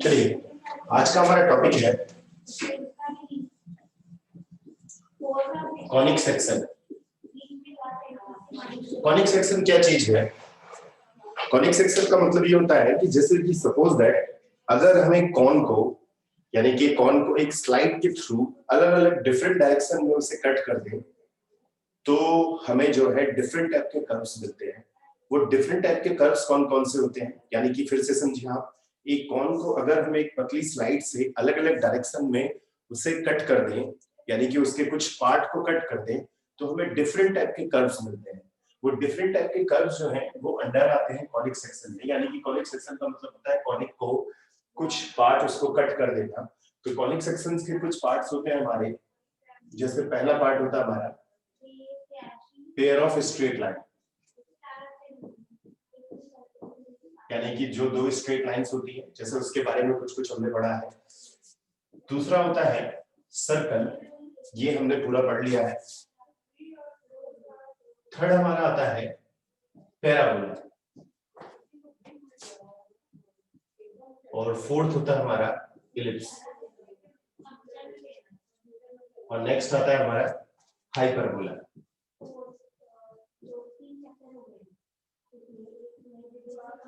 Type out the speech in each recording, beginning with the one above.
चलिए आज का हमारा टॉपिक है कॉनिक सेक्शन। कॉनिक सेक्शन क्या चीज है? कॉनिक सेक्शन का मतलब ये होता है कि जैसे कि सपोज दैट अगर हमें कॉन को यानी कि कॉन को एक स्लाइड के थ्रू अलग अलग डिफरेंट डायरेक्शन में उसे कट कर दें तो हमें जो है डिफरेंट टाइप के कर्व्स मिलते हैं। वो डिफरेंट टाइप के कर्व्स कौन कौन से होते हैं, यानी कि फिर से समझिए आप, एक कॉन को अगर हम एक पतली स्लाइड से अलग अलग डायरेक्शन में उसे कट कर दें, यानी कि उसके कुछ पार्ट को कट कर दें, तो हमें डिफरेंट टाइप के कर्व्स मिलते हैं। वो डिफरेंट टाइप के कर्व्स जो हैं वो अंडर आते हैं कॉनिक सेक्शन में, यानी कि कॉनिक सेक्शन का मतलब होता है कॉनिक को कुछ पार्ट उसको कट कर देना। तो कॉनिक सेक्शंस के कुछ पार्ट्स होते हैं हमारे, जैसे पहला पार्ट होता है हमारा पेयर ऑफ स्ट्रेट लाइन, यानी कि जो दो स्ट्रेट लाइंस होती है, जैसे उसके बारे में कुछ कुछ हमने पढ़ा है। दूसरा होता है सर्कल, ये हमने पूरा पढ़ लिया है। थर्ड हमारा आता है पैराबोला, और फोर्थ होता है हमारा इलिप्स, और नेक्स्ट आता है हमारा हाइपरबोला।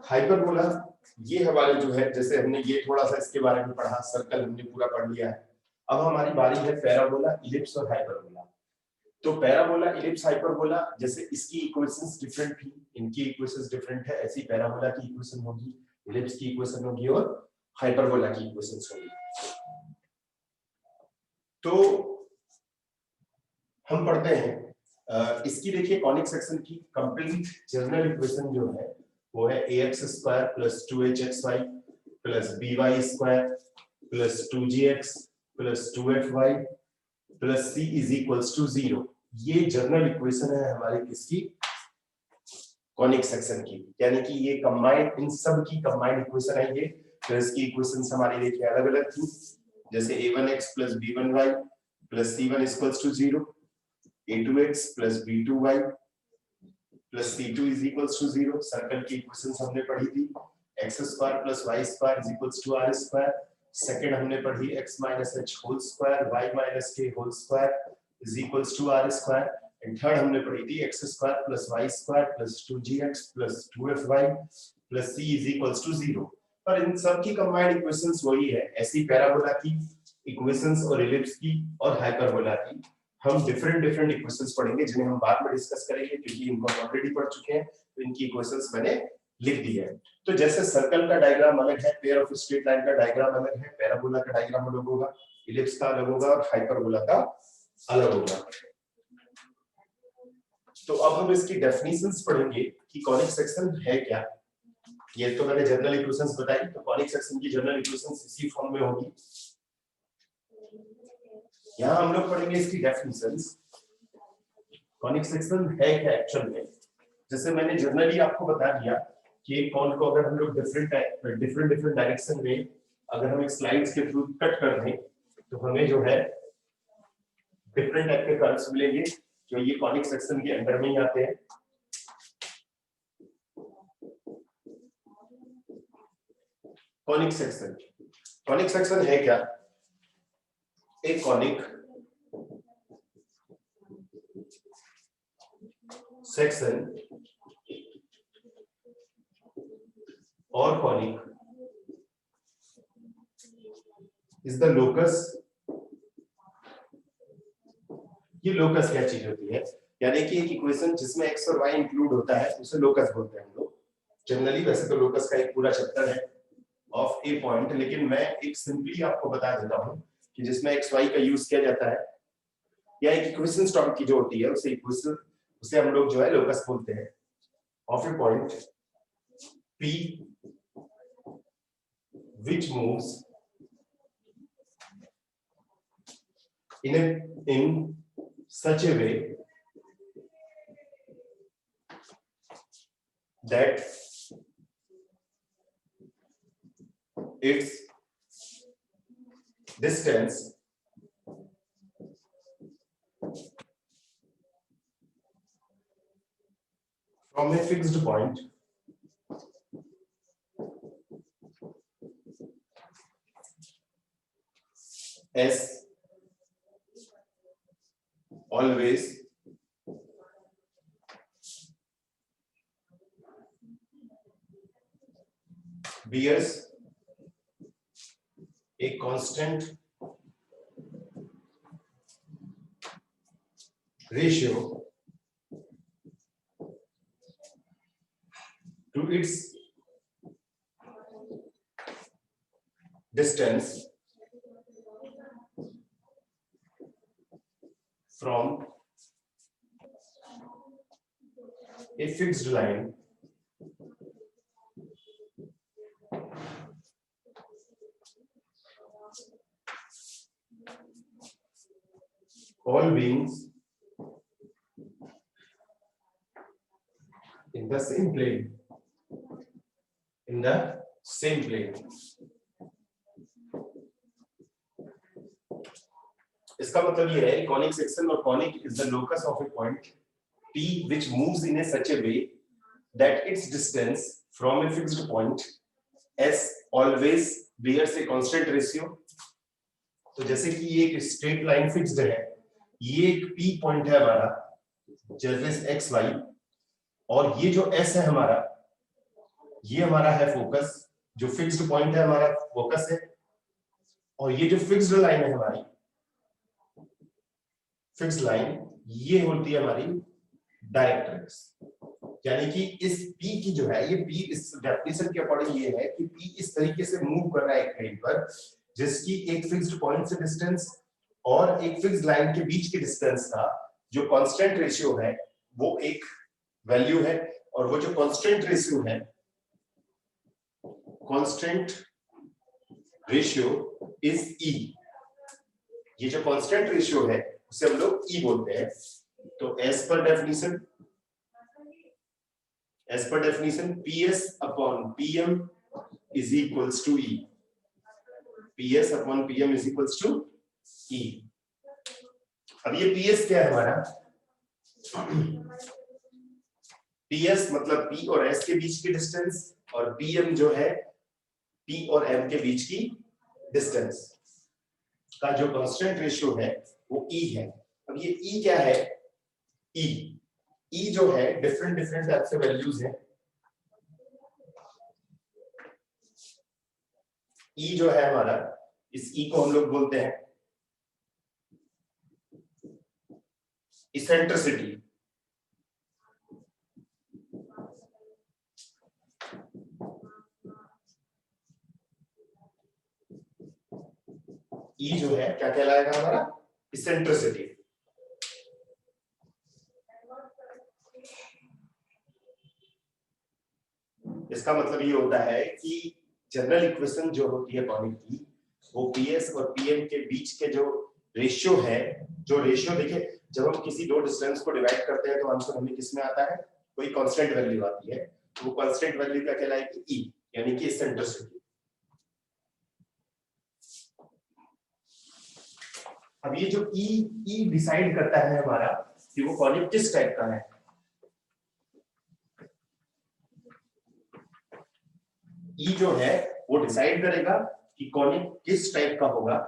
हाइपरबोला ये हमारे जो है, जैसे हमने ये थोड़ा सा इसके बारे में पढ़ा, सर्कल हमने पूरा पढ़ लिया है। अब हमारी बारी है पैराबोला, इलिप्स और हाइपरबोला। तो पैराबोला, इलिप्स, हाइपरबोला, जैसे इसकी इक्वेशंस डिफरेंट थी, इनकी इक्वेशंस डिफरेंट है, ऐसी पैराबोला की इक्वेशन होगी, इलिप्स की इक्वेशन होगी और हाइपरबोला की इक्वेशंस होगी। तो हम पढ़ते हैं इसकी, देखिए कॉनिक सेक्शन की कंप्लीट जनरल इक्वेशन जो है वो है ax² + 2hxy + by² + 2gx + 2fy + c = 0। ये जनरल इक्वेशन है हमारी किसकी? कॉनिक सेक्शन की, यानी कि ये कंबाइंड, इन सब की कंबाइंड इक्वेशन है ये। तो इसकी इक्वेशंस हमारी देखिए अलग अलग थी, जैसे a1x + b1y + c1 = 0, a2x + b2y + c2 = 0। Circle की इक्वेशंस हमने पढ़ी थी, x² + y² = r²। सेकंड हमने पढ़ी x - h² y - k² = r²। And third हमने पढ़ी थी x² + y² + 2gx + 2fy + c = 0। पर इन सब की कंबाइंड इक्वेशंस वही है। ऐसी पैराबोला की इक्वेशंस और इलिप्स की और हाइपरबोला की हम डिफरेंट इक्वेशंस पढ़ेंगे, जिन्हें हम बाद में डिस्कस करेंगे, क्योंकि इनको हम ऑलरेडी पढ़ चुके हैं। तो इनकी इक्वेशंस मैंने लिख दी है। तो जैसे सर्कल का डायग्राम अलग है, पेयर ऑफ स्ट्रेट लाइन का डायग्राम अलग है, पैराबोला का डायग्राम अलग होगा, इलिप्स का अलग होगा और हाइपरबोला का अलग होगा। तो अब हम इसकी डेफिनेशंस पढ़ेंगे कि कॉनिक सेक्शन है क्या। ये तो मैंने जनरल इक्वेशंस बताई, तो कॉनिक सेक्शन की जनरल इक्वेशंस इसी फॉर्म में होगी। यहाँ हम लोग पढ़ेंगे इसकी डेफिनेशंस। कॉनिक सेक्शन है क्या एक्चुअल में? जैसे मैंने जनरली आपको बता दिया कि कॉन को अगर हम लोग डिफरेंट डायरेक्शन में अगर हम एक स्लाइड्स के थ्रू कट कर दें तो हमें जो है डिफरेंट टाइप के कर्व्स मिलेंगे, जो ये कॉनिक सेक्शन के अंदर में ही आते हैं। कॉनिक सेक्शन है क्या? एक कॉनिक सेक्शन और कॉनिक is the locus ये लोकस क्या चीज होती है, यानी कि एक इक्वेशन जिसमें x और y इंक्लूड होता है उसे लोकस बोलते हैं हम लोग जनरली। वैसे तो लोकस का एक पूरा चैप्टर है ऑफ ए पॉइंट, लेकिन मैं एक सिंपली आपको बता देता हूं कि जिसमें एक्स वाई का यूज किया जाता है या एक इक्वेशन टर्म की जो होती है उसे इक्वेशन, उसे हम लोग जो है लोकस बोलते हैं of A point P which moves in such a way that its distance from a fixed point S always bears a constant ratio to its distance from a fixed line all beings in the same plane, in the same plane। इसका मतलब ये है conic section और conic is the locus of A point P which moves in a such a way that its distance from a fixed point S always bears a constant ratio। तो जैसे कि ये एक स्ट्रेट लाइन फिक्स्ड है, ये एक P point है हमारा जैसे एक्स वाई, और ये जो S है हमारा, ये हमारा है फोकस, जो फिक्स्ड पॉइंट है हमारा फोकस है, और ये जो फिक्स्ड लाइन है हमारी फिक्स्ड लाइन, ये होती है हमारी डायरेक्ट्रिक्स। यानी कि इस P की जो है, ये P इस डेफिनेशन के अकॉर्डिंग ये है कि P इस तरीके से मूव कर रहा है एक प्लेन पर जिसकी एक फिक्स्ड पॉइंट से डिस्टेंस और एक फिक्स्ड लाइन के बीच के डिस्टेंस का जो कांस्टेंट रेशियो है वो एक वैल्यू है, और वो जो कांस्टेंट रेशियो है, कांस्टेंट रेशियो इज E। ये जो कांस्टेंट रेशियो है उसे हम लोग E बोलते हैं। तो as per definition PS upon PM is equals to E। PS upon PM is equals to E। अब ये PS क्या है हमारा? PS मतलब P और S के बीच की डिस्टेंस, और PM जो है P और M के बीच की डिस्टेंस का जो कांस्टेंट रेशियो है वो E है। अब ये E क्या है? E जो है डिफरेंट टाइप से वैल्यूज है। E जो है हमारा, इस E को हम लोग बोलते हैं इसेंट्रिसिटी। E जो है क्या कहलाएगा हमारा? इसेंट्रिसिटी। इसका मतलब ये होता है कि जनरल इक्वेशन जो होती है कॉनिक की, वो PS और PM के बीच के जो रेशियो है, जो रेशियो देखे जब हम किसी दो डिस्टेंस को डिवाइड करते हैं तो आंसर हमें किस में आता है? कोई कांस्टेंट वैल्यू आती है, तो वो कांस्टेंट वैल्यू क्या कहलाएगी? E, यानी कि इसेंट्रिसिटी। अब ये जो E डिसाइड करता है हमारा कि वो कॉनिक किस टाइप का है। E जो है वो डिसाइड करेगा कि कॉनिक किस टाइप का होगा।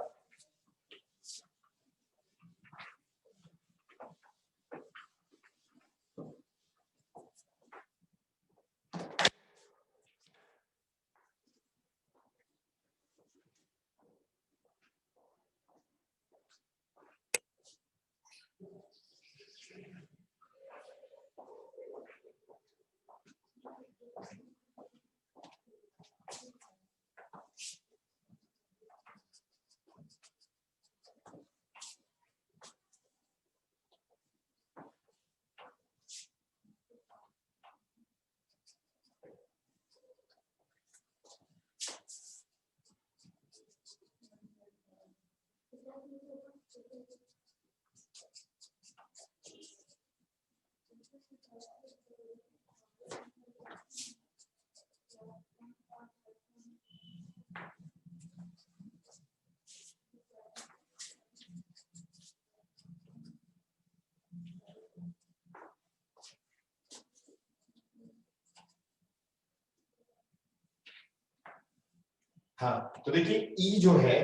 हाँ, तो देखिए ई जो है,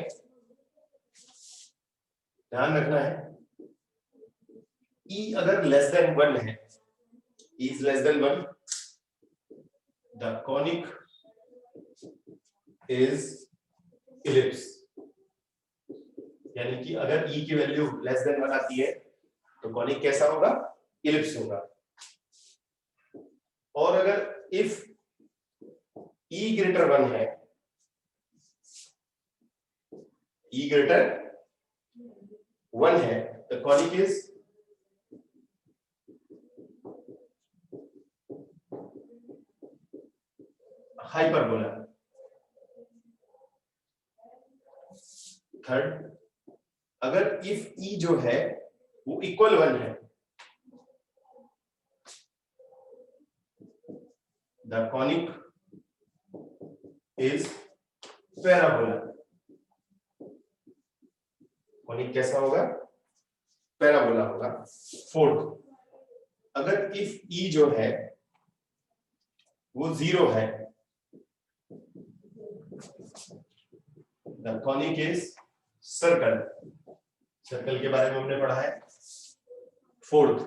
ध्यान रखना है, ई अगर लेस देन 1 है, E is less than 1, the conic is ellipse. यानी कि अगर ई की वैल्यू लेस देन 1 आती है तो कॉनिक कैसा होगा? इलिप्स होगा। और अगर इफ ई ग्रेटर 1 है, ई ग्रेटर 1 है, तो कॉनिक इज हाइपरबोला। थर्ड, अगर इफ ई जो है वो इक्वल 1 है, the conic is parabola. Conic कैसा होगा? पैराबोला होगा। फोर्थ, अगर इफ ई जो है वो 0 है, the conic is circle. Circle के बारे में हमने पढ़ा है। फोर्थ,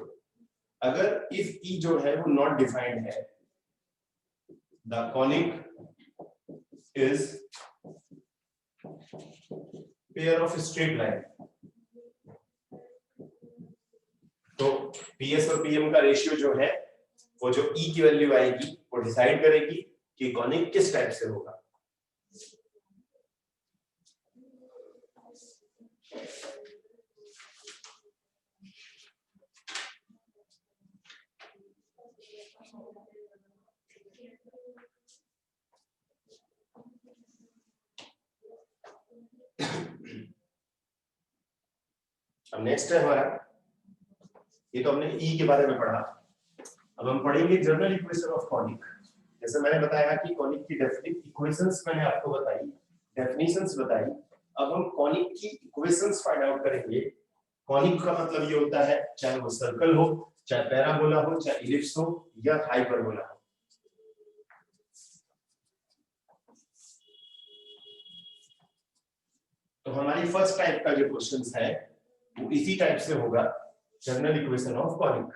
अगर इफ ई जो है वो नॉट डिफाइंड है, the conic is pair of straight line. तो पीएस और पीएम का रेशियो जो है, वो जो ई की वैल्यू आएगी वो डिसाइड करेगी कि कॉनिक किस टाइप से होगा। अब नेक्स्ट है हमारा, ये तो हमने ई के बारे में पढ़ा, अब हम पढ़ेंगे जनरल इक्वेशन ऑफ कॉनिक। जैसे मैंने बताया कि कॉनिक की डेफिनेट इक्वेशंस मैंने आपको बताई, डेफिनेशंस बताई। अब हम कॉनिक की इक्वेशंस फाइंड आउट करेंगे। कॉनिक का मतलब ये होता है, चाहे वो सर्कल हो, चाहे पैराबोला हो, चाहे इलिप्स हो या हाइपरबोला हो। तो हमारी फर्स्ट टाइप का जो क्वेश्चंस है वो इसी टाइप से होगा, general equation of conic.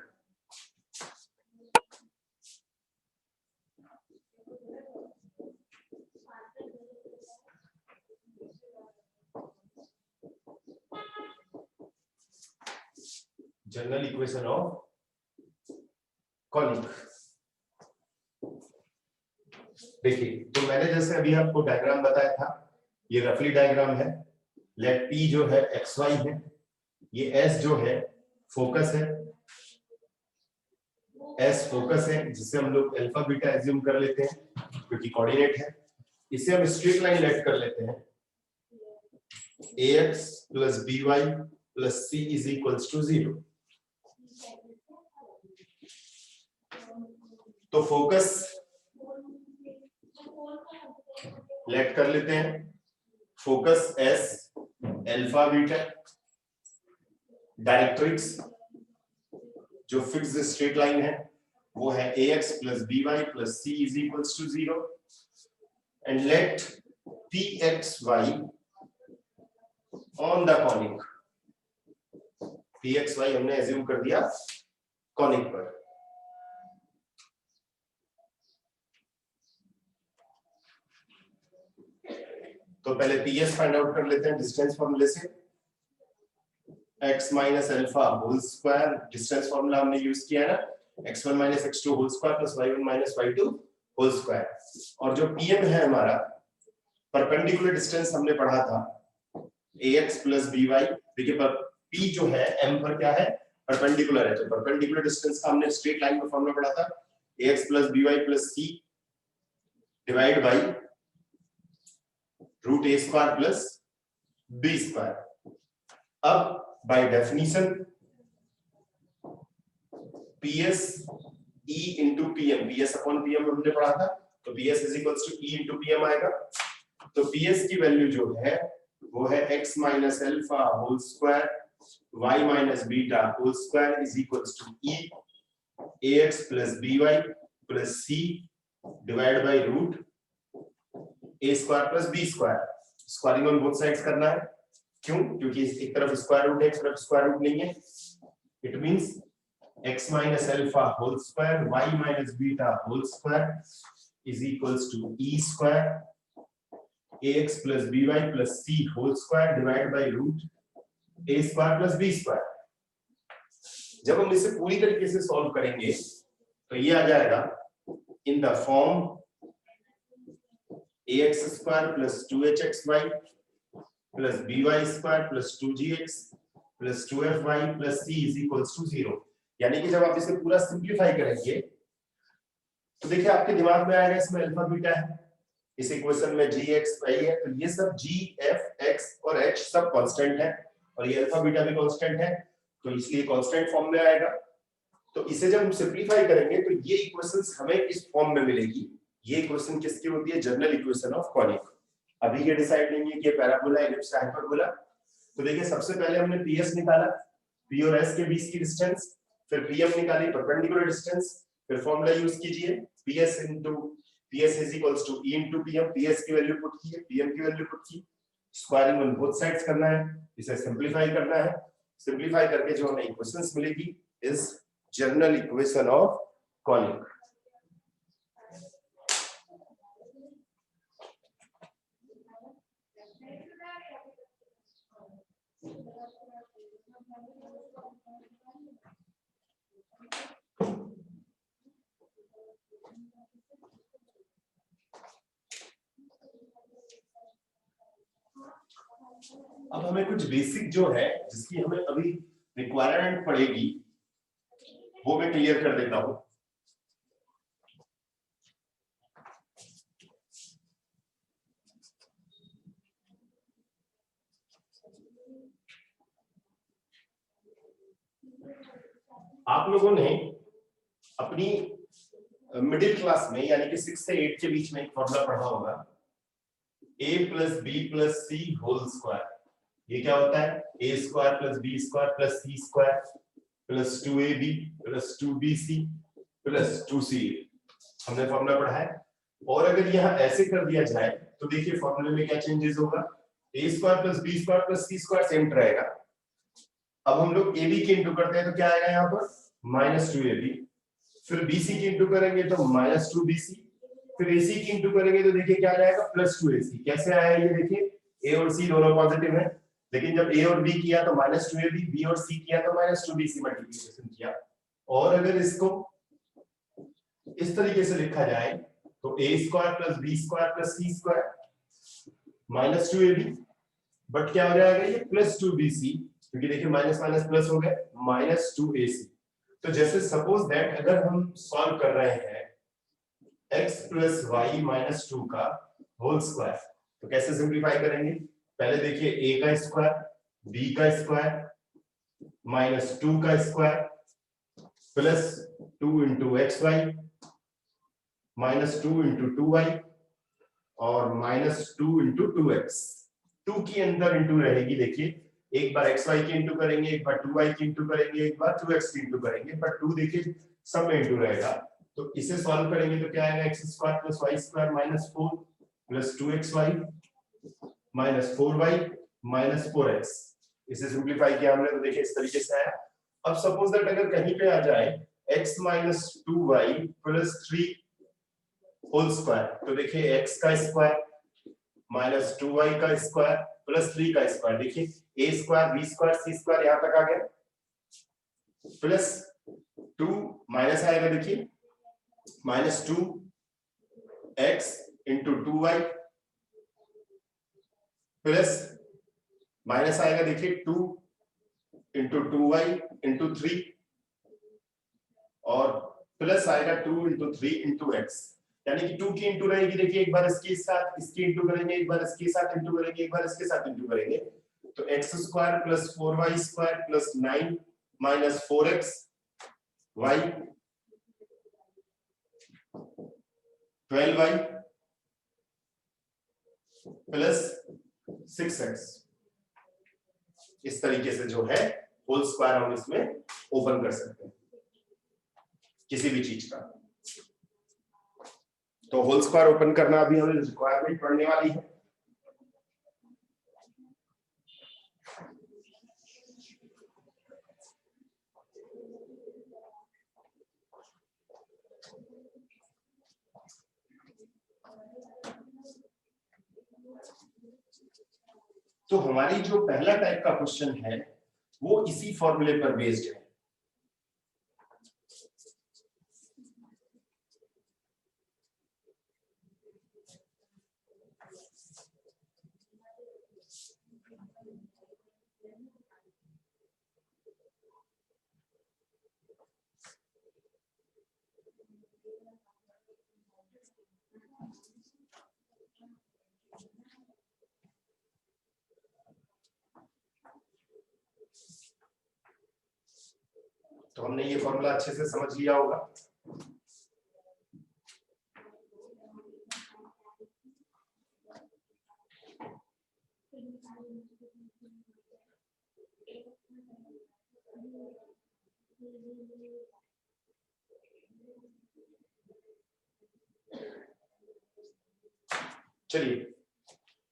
General equation of conic. देखिए, तो मैंने जैसे अभी आपको डायग्राम बताया था, ये रफली डायग्राम है। लेट पी जो है एक्स वाई है, ये एस जो है फोकस है, एस फोकस है जिसे हम लोग अल्फा बीटा एज्यूम कर लेते हैं क्योंकि कोऑर्डिनेट है। इसे हम स्ट्रेट लाइन लेट कर लेते हैं, ax plus by plus c is equals to 0। तो फोकस लेट कर लेते हैं, focus S alpha beta, directrix जो फिक्स्ड स्ट्रेट लाइन है वो है ax plus by plus c is equals to 0 and let pxy on the conic। pxy हमने assume कर दिया कॉनिक पर। तो पहले ps फाइंड आउट कर लेते हैं डिस्टेंस फॉर्मूले से। x minus alpha whole square, distance formula हमने यूज किया है ना, x1 minus x2 whole square plus y1 minus y2 whole square. और जो pm है हमारा, परपेंडिकुलर डिस्टेंस हमने पढ़ा था ax प्लस by। देखिए p जो है m पर क्या है, परपेंडिकुलर है, तो परपेंडिकुलर डिस्टेंस का हमने स्ट्रेट लाइन का फॉर्मूला पढ़ा था ax plus by plus c divide by root a square plus b square. अब by definition ps e into pm, ps upon pm हमने पढ़ा था, तो ps is equals to e into pm आएगा। तो ps की वैल्यू जो है वो है x minus alpha whole square y minus beta whole square is equals to e ax plus by plus c divide by root a square plus b square. Squaring on both sides करना है, क्यों? क्योंकि एक तरफ square root है, एक तरफ square root नहीं है। It means x minus alpha whole square y minus beta whole square is equals to e square ax plus by plus c whole square divide by root a square plus b square. जब हम इसे पूरी तरीके से solve करेंगे तो ये आ जाएगा in the form ax square plus 2hxy plus by square plus 2gx plus 2fy plus c is equals to 0। यानी कि जब आप इसे पूरा सिंपलीफाई करेंगे तो देखिए आपके दिमाग में आएगा इसमें अल्फा बीटा है, इस इक्वेशन में gx y है, तो ये सब g f x और h सब कांस्टेंट है और ये अल्फा बीटा भी कांस्टेंट है, तो इसलिए कांस्टेंट फॉर्म में आएगा। तो इसे जब हम सिंपलीफाई करेंगे तो ये इक्वेशंस हमें इस फॉर्म में मिलेगी। ये इक्वेशन किसकी होती है? General equation of conic. अभी ये डिसाइड नहीं है कि ये पैराबोला है, एलिप्स, हाइपरबोला। तो देखिए सबसे पहले हमने PS निकाला, P और S के बीच की डिस्टेंस, फिर PM निकाली, परपेंडिकुलर डिस्टेंस, फिर फॉर्मूला यूज कीजिए PS is equals to E into PM, PS की वैल्यू पुट की है, PM की वैल्यू पुट की, स्क्वायरिंग ऑन बोथ साइड्स करना है, इसे सिंपलीफाई करना है। सिंपलीफाई करके जो हमें इक्वेशंस मिलेगी is general equation of conic. अब हमें कुछ बेसिक जो है जिसकी हमें अभी रिक्वायरमेंट पड़ेगी वो मैं क्लियर कर देता हूं। आप लोगों ने अपनी मिडिल क्लास में यानी कि 6 से 8 के बीच में एक फॉर्मूला पढ़ा होगा a plus B plus C whole square. ये क्या होता है? a square plus B square plus C square plus 2ab plus 2bc plus 2c। हमने फॉर्मूला पढ़ा है। और अगर यहां ऐसे कर दिया जाए तो देखिए फॉर्मूले में क्या चेंजेस होगा, a square plus B square plus C square same रहेगा। अब हम लोग ab के इंटू करते हैं तो क्या आएगा यहाँ पर? -2ab। फिर bc के इंटू करेंगे तो -2bc, फिर ac की इंटू करेंगे तो देखिए क्या आ जाएगा? +2ac। कैसे आया ये देखिए, a और c दोनों पॉजिटिव है, लेकिन जब a और b किया तो -2ab, b और c किया तो -2bc मल्टीप्लिकेशन किया। और अगर इसको इस तरीके से लिखा जाए तो a square plus B square plus C square -2ab, but क्या हो जाएगा ये? +2bc, क्योंकि देखिए माइनस माइनस प्लस हो गए, -2ac। तो जैसे सपोज दैट अगर हम सॉल्व कर रहे हैं x प्लस वाई माइनस 2 का होल स्क्वायर, तो कैसे सिंप्लीफाई करेंगे? पहले देखिए a का स्क्वायर, b का स्क्वायर, -2 का square plus 2 into X Y -2 into 2y और -2 इंटू 2x। 2 की अंदर इंटू रहेगी, देखिए एक बार xy की इंटू करेंगे, एक बार 2y की इंटू करेंगे, एक बार 2x की इंटू करेंगे, बट 2 देखिए सब में इंटू रहेगा। तो इसे सॉल्व करेंगे तो क्या आएगा? x square plus y square -4 plus 2xy -4y -4x। इसे सिंपलीफाई किया हमने तो देखिए इस तरीके से आया। अब सपोज दैट अगर कहीं पे आ जाए x -2y plus 3 whole square, तो देखिए x का स्क्वायर -2y का स्क्वायर प्लस 3 का स्क्वायर, देखिए a square b square c square यहां तक आ गया, प्लस 2 माइनस आएगा, देखिए minus 2x into 2y plus minus आएगा, देखिए 2 इंटू 2y इंटू 3 और प्लस आएगा 2 इंटू 3 इंटू एक्स, यानी कि 2 की इंटू रहेगी, देखिए एक बार इसके साथ इसकी इंटू करेंगे, एक बार इसके साथ इंटू करेंगे, एक बार इसके साथ इंटू करेंगे, तो x square plus 4y square plus 9 minus 4x y 12y plus 6x, इस तरीके से जो है होल स्क्वायर हम इसमें ओपन कर सकते हैं किसी भी चीज का। तो होल स्क्वायर ओपन करना अभी हमें रिक्वायरमेंट पड़ने वाली है। तो हमारी जो पहला टाइप का क्वेश्चन है वो इसी फॉर्मूले पर बेस्ड है। तो हमने ये फॉर्मूला अच्छे से समझ लिया होगा। चलिए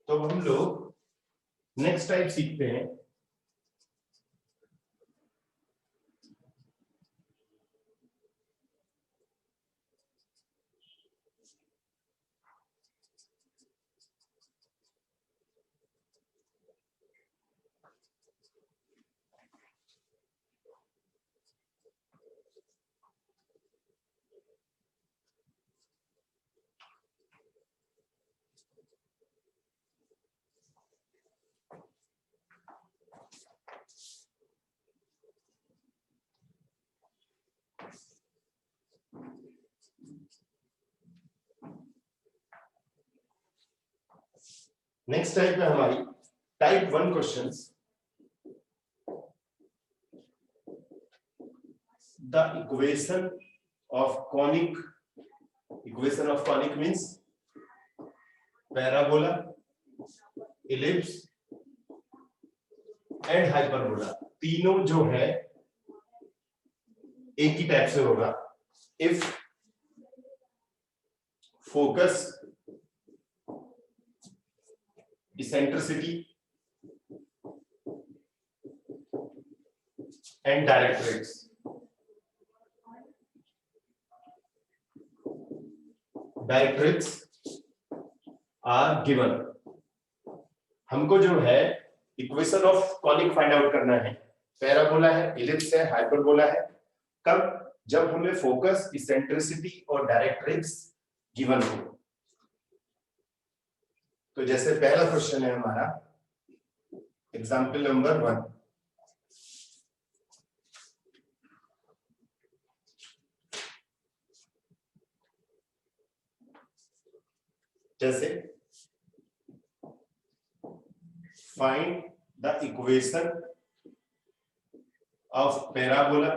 तो हम लोग नेक्स्ट टाइप सीखते हैं। नेक्स्ट टाइप में हमारी type 1 questions. The equation of conic, equation of conic means parabola, ellipse and hyperbola, तीनों जो है एक ही टाइप से होगा। If focus, eccentricity and directrix, directrix are given। हमको जो है equation of conic find out करना है। पैराबोला है, इलिप्स है, हाइपरबोला है। कब? जब हमें फोकस, इसेंट्रिसिटी और डायरेक्ट्रिक्स गिवन हो। तो जैसे पहला क्वेश्चन है हमारा, एग्जाम्पल नंबर 1, जैसे find the equation of parabola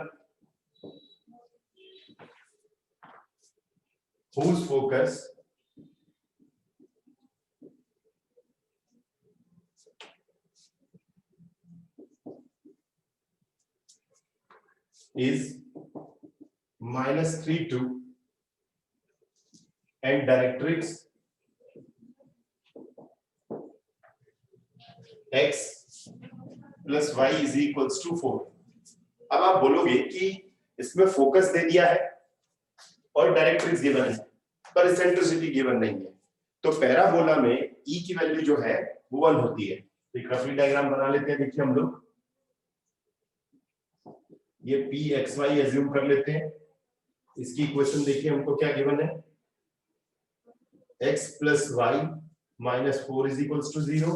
whose focus is -3 2 and directrix x plus y is equals to 4। अब आप बोलोगे कि इसमें फोकस दे दिया है और डायरेक्ट्रिक्स गिवन है पर इसेंट्रिसिटी गिवन नहीं है, तो पैराबोला में e की वैल्यू जो है वो 1 होती है, एक रफली डायग्राम बना लेते हैं। देखिए हम लोग ये पी एक्स वाई एज्यूम कर लेते हैं। इसकी इक्वेशन देखिए हमको क्या गिवन है, x plus Y minus 4 is equals to 0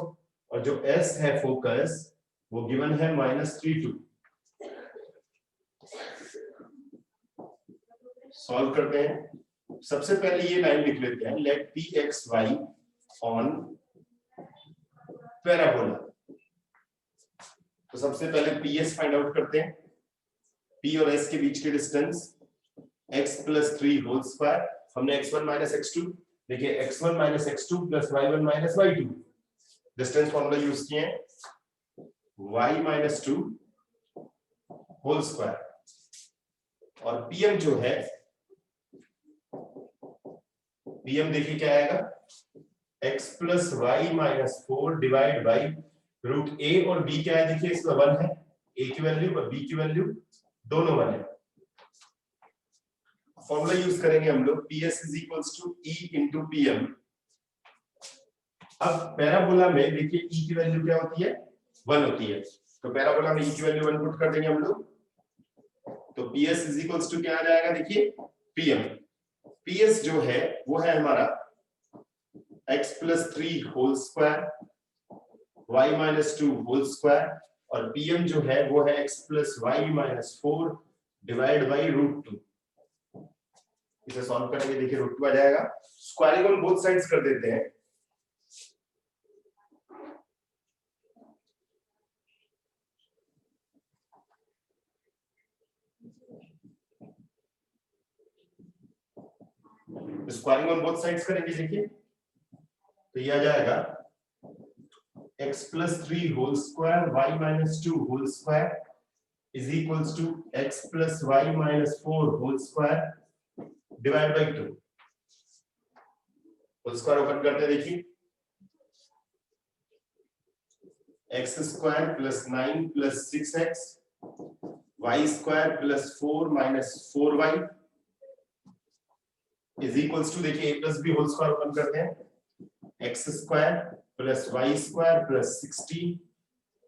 और जो s है फोकस वो गिवन है -3 2। सॉल्व करते हैं। सबसे पहले ये लाइन लिख लेते हैं, let P X Y on parabola. तो सबसे पहले पी एस फाइंड आउट करते हैं। p और s के बीच के distance x plus 3 whole square, हमने x1 माइनस x2, देखिए x1 minus x2 plus y1 minus y2 distance formula use किए हैं, y माइनस 2 होल स्क्वायर और pm जो है, pm देखिए क्या आएगा, x plus Y minus 4 divide by root a और b क्या है, देखिए इसमें 1 है, a की वैल्यू और b की वैल्यू दोनों 1 है। फॉर्मूला यूज करेंगे हम लोग, PS is equals to E into PM। अब पैराबोला में देखिए E की वैल्यू क्या होती है, 1 होती है, तो पैराबोला में E की वैल्यू 1 पुट कर देंगे हम लोग, तो PS इज इक्वल्स टू क्या आ जाएगा, देखिए PM। PS जो है वो है हमारा x plus 3 whole square, y minus 2 whole square और PM जो है वो है x plus Y minus 4 divide by root 2। इसे सॉल्व करेंगे, देखिए रूट 2 आ जाएगा। स्क्वायरिंग ऑन बोथ साइड्स कर देते हैं। स्क्वायरिंग ऑन बोथ साइड्स करेंगे, देखिए तो ये आ जाएगा x plus 3 whole square y minus 2 whole square is equals to x plus Y minus 4 whole square divide by 2। Whole square open करते हैं, देखिए x square plus 9 plus 6x y square plus 4 minus 4y is equals to, देखिए a plus b whole square open करते हैं, x square plus y square plus 16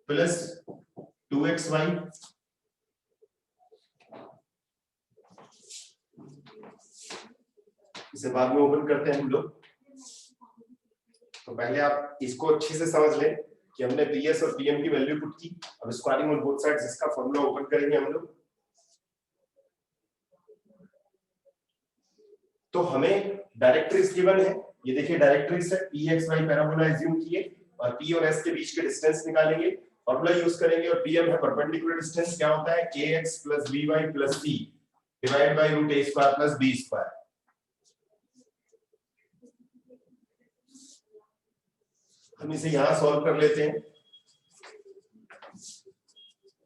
plus 2xy इसे बाद में open करते हैं हम लोग। तो पहले आप इसको अच्छे से समझ लें कि हमने PS और PM की वैल्यू पुट की। अब स्क्वायरिंग ऑन बोथ साइड्स इसका फॉर्मूला ओपन करेंगे हम लोग। तो हमें डायरेक्ट्रिक्स गिवन है, ये देखिए डायरेक्ट्रिक्स है, PXY पैराबोला एज्यूम किए और P और S के बीच के डिस्टेंस निकालेंगे, फॉर्मूला यूज करेंगे और PM है परपेंडिकुलर डिस्टेंस, क्या होता है KX plus BY plus C divide by root A square plus B square. हम इसे यहां सॉल्व कर लेते हैं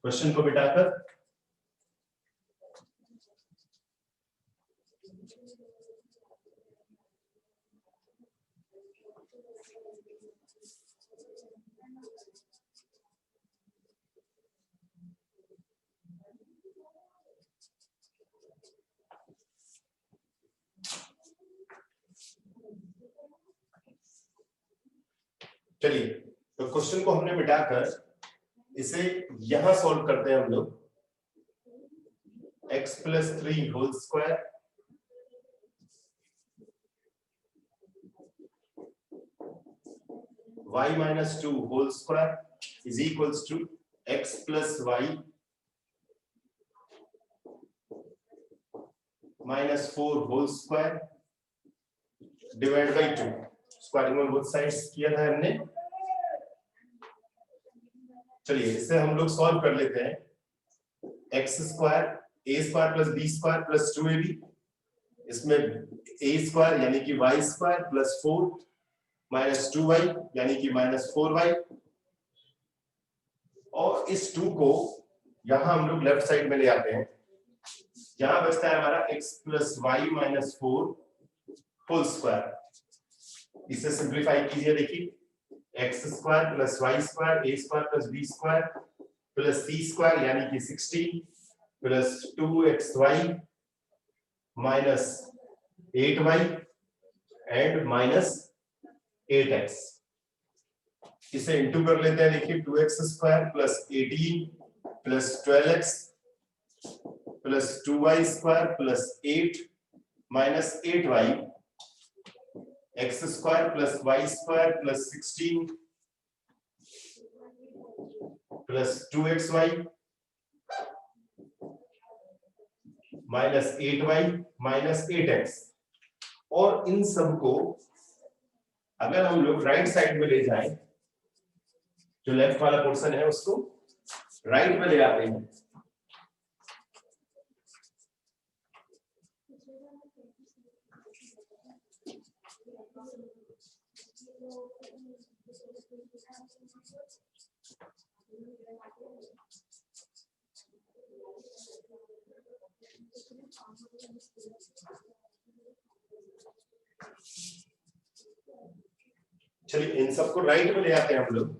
क्वेश्चन को बिठाकर। चलिए तो क्वेश्चन को हमने मिटाकर इसे यहां सॉल्व करते हैं हम लोग। x plus 3 whole square y minus 2 whole square is equals to x plus Y minus 4 whole square divide by 2। Squaring on both sides किया था हमने। चलिए इसे हम लोग सॉल्व कर लेते हैं। x square a square plus b square plus 2ab, इसमें a स्क्वायर यानी कि y square plus 4 minus 2y यानी कि माइनस 4y, और इस 2 को यहां हम लोग लेफ्ट साइड में ले आते हैं। यहां बचता है हमारा x plus Y minus 4 whole square. इसे सिंप्लीफाई कीजिए, देखिए x square plus Y square a square plus b square plus c square यानी कि 16 plus 2xy minus 8y and minus 8x। इसे इंटू कर लेते हैं, देखिए 2x square plus 18 plus 12x plus 2y square plus 8 minus 8y x square plus y square plus 16 plus 2xy minus 8y minus 8x। और इन सबको अगर हम लोग राइट साइड में ले जाएं, जो लेफ्ट वाला पोर्शन है उसको राइट में ले आते हैं, चलिए इन सबको राइट में ले आते हैं हम लोग।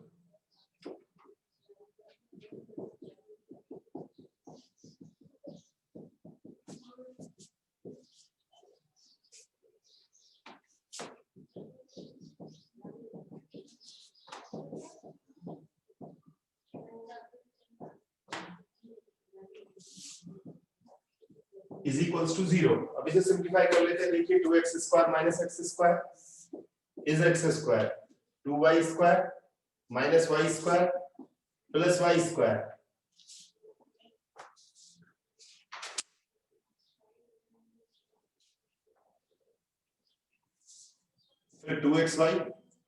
Is equals to 0। अब इसे सिंप्लीफाई कर लेते हैं, देखिए 2x square minus x square is x square, 2y square minus y square plus y square, फिर 2xy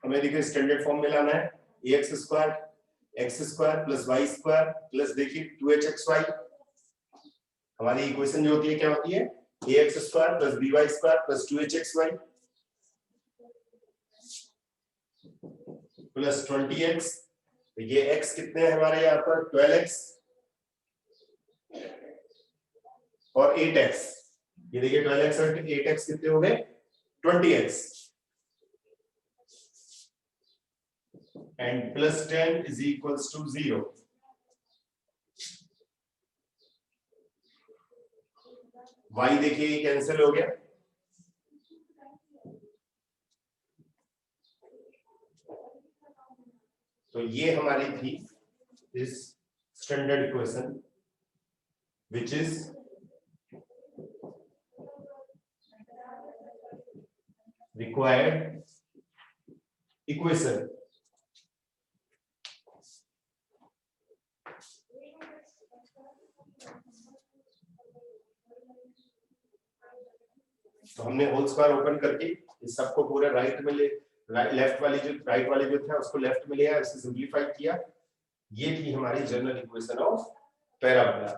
हमें देखिए स्टैंडर्ड फॉर्म में लाना है, ax square x square plus y square plus देखिए 2hxy। हमारी इक्वेशन जो होती है क्या होती है, ax square plus by square plus 2hxy plus 20x। ये x कितने हैं हमारे यहाँ पर 12x और 8x। ये देखिए 12x और 8x कितने हो गए 20x and plus 10 is equals to 0। y देखिए कैंसिल हो गया, तो ये हमारी थी इस standard equation which is required equation. तो हमने होल स्क्वायर ओपन करके इस सबको पूरे राइट में ले, लेफ्ट वाली जो राइट वाली जो था उसको लेफ्ट में लिया, इसे सिंपलीफाई किया। ये थी हमारी जनरल इक्वेशन ऑफ पैराबोला।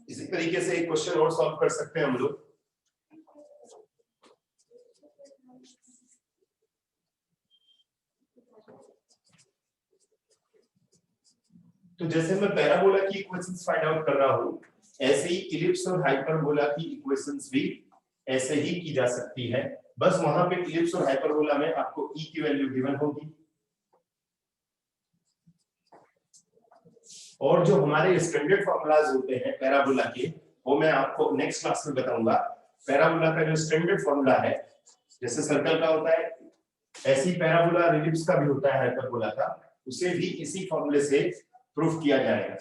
इसी तरीके से एक क्वेश्चन और सॉल्व कर सकते हैं हम लोग। तो जैसे मैं पैराबोला की इक्वेशंस फाइंड आउट कर रहा हूं, ऐसे ही इलिप्स और हाइपरबोला की इक्वेशंस भी ऐसे ही की जा सकती है। बस वहां पे इलिप्स और हाइपरबोला में आपको e की वैल्यू गिवन होगी, और जो हमारे स्टैंडर्ड फॉर्मूलाज होते हैं पैराबोला के, वो मैं आपको नेक्स्ट क्लास में बताऊंगा। पैराबोला का जो स्टैंडर्ड फॉर्मूला है, जैसे सर्कल का होता है ऐसी पैराबोला इलिप्स का भी होता है हाइपरबोला का, उसे भी इसी फॉर्मूले से प्रूफ किया जाएगा।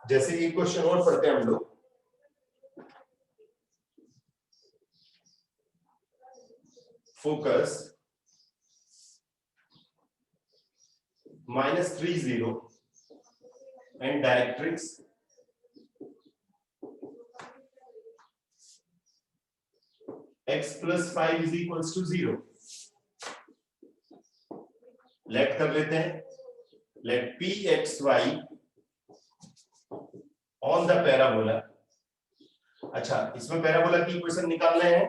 जैसे एक क्वेश्चन और पढ़ते हैं हम लोग, focus -30 and directrix x plus 5 is equals to 0। Let कर लेते हैं, let pxy on the parabola. अच्छा, इसमें पैराबोला की इक्वेशन निकालना है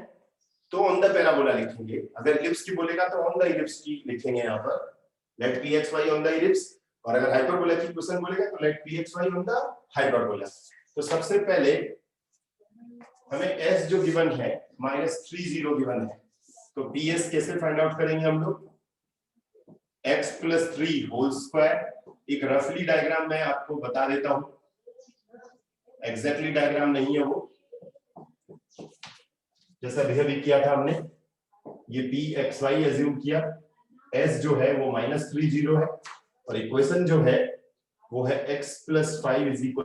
तो ऑन द पैराबोला लिखेंगे, अगर इलिप्स की बोलेगा तो ऑन द इलिप्स की लिखेंगे यहाँ पर, let pxy on the ellipse. और अगर हाइपरबोला की इक्वेशन बोलेगा तो let pxy on the hyperbola. तो सबसे पहले हमें s जो गिवन है -30 गिवन है, तो तो PS कैसे फाइंड आउट करेंगे हम लोग? x plus 3 whole square. एक रफली डायग्राम मैं आपको बता देता हूं, एग्जैक्टली डायग्राम नहीं है वो, जैसा बिहेव किया था हमने। ये p x y एज्यूम किया, s जो है वो -3 0 है, और इक्वेशन जो है वो है x प्लस 5 इज इक्वल